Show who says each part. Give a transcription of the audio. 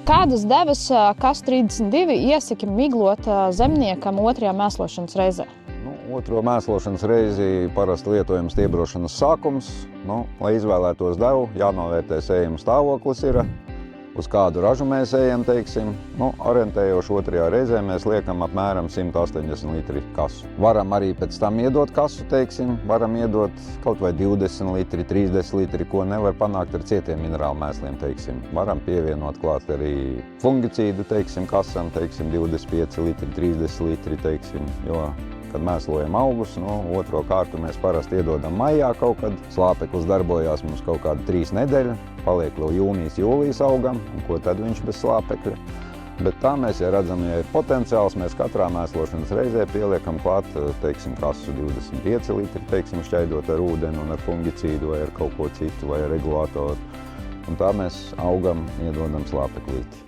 Speaker 1: Kādas devas KAS-32 iesaki miglot zemniekam otrajā mēslošanas reizē?
Speaker 2: Otro mēslošanas reizi parasti lietojam stiebrošanas sākums. Lai izvēlētos devu, jānovērtē sējuma stāvoklis ir, uz kādu ražu mēs ejam, teiksim. Orientējoši otrajā reizē mēs liekam apmēram 180 litri kasu. Varam arī pēc tam iedot kasu, teiksim. Varam iedot kaut vai 20 litri, 30 litri, ko nevar panākt ar cietiem minerālu mēsliem, teiksim. Varam pievienot klāt arī fungicīdu, teiksim, kasam, teiksim, 25 litri, 30 litri, teiksim, jo kad mēslojam augus, otro kārtu mēs parasti iedodam maijā kaut kad. Slāpeklis darbojās mums kaut kādu 3 nedēļu, paliek vēl jūnijas, jūlijas augam, un ko tad viņš bez slāpekļa. Bet tā mēs, ja redzam, ja ir potenciāls, mēs katrā mēslošanas reizē pieliekam klāt, teiksim, kasu 25 litri, teiksim, šķaidot ar ūdeni un ar fungicīdu vai ar kaut ko citu vai ar regulātoru. Un tā mēs augam iedodam slāpeklīti.